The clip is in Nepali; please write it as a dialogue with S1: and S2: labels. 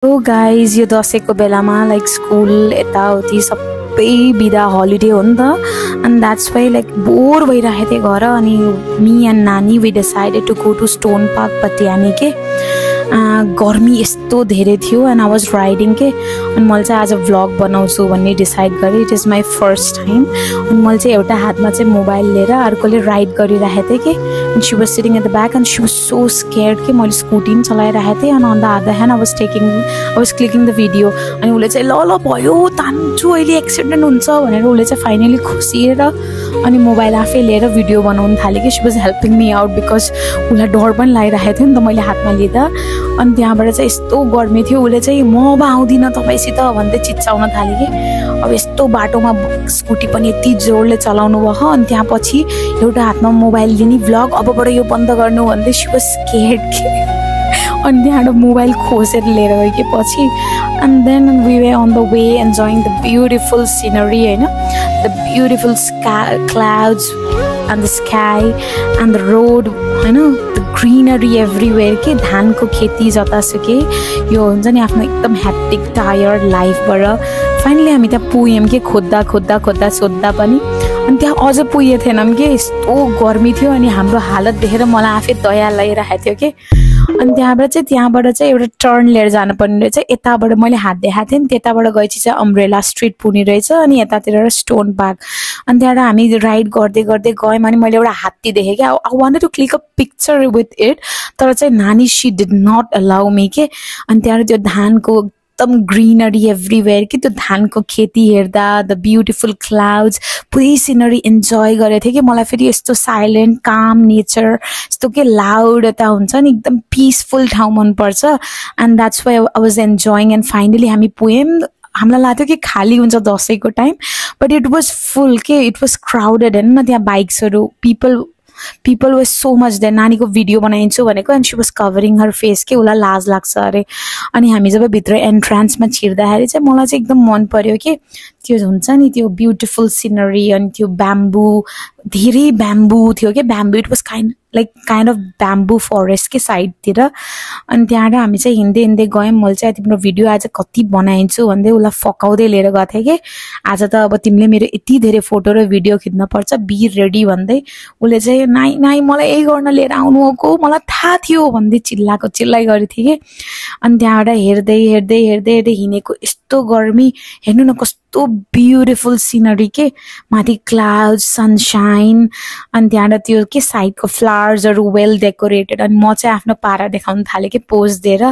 S1: So guys, यो दशैंको बेलामा लाइक स्कुल यताउति सबै बिदा हलिडे हो नि त and that's why like bore भइरहेको थिएँ घर अनि me and नानी we decided to go to Stone Park पत्यानी के गर्मी यस्तो धेरै थियो and I was riding के अनि मैले चाहिँ आज vlog बनाउँछु भन्ने डिसाइड गरे it is my first time अनि मैले चाहिँ एउटा हातमा चाहिँ मोबाइल लिएर अर्कोले राइड गरिरहेको थिएँ के and she was sitting at the back and she was so scared के मैले स्कुटी पनि चलाइरहेको थिएँ and on the other hand I was clicking the video अनि उले चाहिँ ल भयो तान्छु अहिले एक्सिडेन्ट हुन्छ भनेर उले चाहिँ फाइनली खुसिएर अनि मोबाइल आफै लिएर भिडियो बनाउन थाले कि she was helping me out because उलाई डर पनि लागिरहेको थियो नि त मैले हातमा लिँदा अनि त्यहाँबाट चाहिँ यस्तो गर्मी थियो उले चाहिँ म अब आउँदिन तपाईसित भन्दै चिच्चाउन थाले कि अब यस्तो बाटोमा स्कुटी पनि यति जोडले चलाउनु भयो अनि त्यहाँ पछि एउटा हातमा मोबाइल लिने भ्लग अबबाट यो बन्द गर्नु भन्दै she was scared के अनि त्यहाँबाट मोबाइल खोसेर लिएर गएपछि and then we were on the way enjoying the beautiful scenery हैन the beautiful clouds and the sky and the road हैन the greenery everywhere के धानको खेती जतासुकै यो हुन्छ नि आफ्नो एकदम हेक्टिक टायर्ड लाइफबाट फाइनली हामी त्यहाँ पुग्यौं के खोज्दा सोध्दा पनि अनि त्यहाँ अझ पुगे थिएनौं के यस्तो गर्मी थियो अनि हाम्रो हालत देखेर मलाई आफै दया लागिरहेको थियो के अनि त्यहाँबाट चाहिँ एउटा टर्न लिएर जानु पर्ने रहेछ यताबाट मैले हात देखाएको थिएँ नि त्यताबाट गएपछि चाहिँ अम्ब्रेला स्ट्रीट पुग्ने रहेछ अनि यतातिर स्टोन पार्क अनि त्यहाँबाट हामी राइड गर्दै गयौँ अनि मैले एउटा हात्ती देखेँ कि I wanted to click a picture with it तर चाहिँ नानी she did not allow me के अनि त्यहाँबाट त्यो धानको एकदम ग्रीनरी एभ्रीवेयर कि त्यो धानको खेती हेर्दा द ब्युटिफुल क्लाउड्स पुरै सिनरी इन्जोय गरेको थिएँ कि मलाई फेरि यस्तो साइलेन्ट काम नेचर यस्तो के लाउड यता हुन्छ नि एकदम पिसफुल ठाउँ मनपर्छ and that's why I was enjoying and finally हामी पुग्यौँ हामीलाई लाग्थ्यो कि खाली हुन्छ दसैँको time but it was full के इट वाज क्राउडेड हैन न त्यहाँ बाइक्सहरू people were so much there नानीको भिडियो बनाइन्छु भनेको and she was covering her face के उलाई लाज लाग्छ अरे अनि हामी जब भित्र एन्ट्रान्समा छिर्दाखेरि चाहिँ मलाई चाहिँ एकदम मन पर्यो के त्यो हुन्छ नि त्यो ब्युटिफुल सिनरी अनि त्यो ब्याम्बू धेरै ब्याम्बू थियो के bamboo it was kind of bamboo forest के साइडतिर अनि त्यहाँबाट हामी चाहिँ हिँड्दै गयौँ मैले चाहिँ तिम्रो भिडियो आज कति बनाइन्छु भन्दै उसलाई फकाउँदै लिएर गएको थिएँ कि आज त अब तिमीले मेरो यति धेरै फोटो र भिडियो खिच्न पर्छ बी रेडी भन्दै उसले चाहिँ नाइ मलाई यही गर्न लिएर आउनु हो मलाई थाहा थियो भन्दै चिल्लाइ गरे थिएँ कि अनि त्यहाँबाट हेर्दै हिँडेको यस्तो गर्मी हेर्नु न कस्तो ब्युटिफुल सिनरी के माथि क्लाउड्स सनशाइन अनि त्यहाँबाट त्यो के साइडको फ्लावर्सहरू वेल डेकोरेटेड अनि म चाहिँ आफ्नो पारा देखाउन थालेँ कि पोज दिएर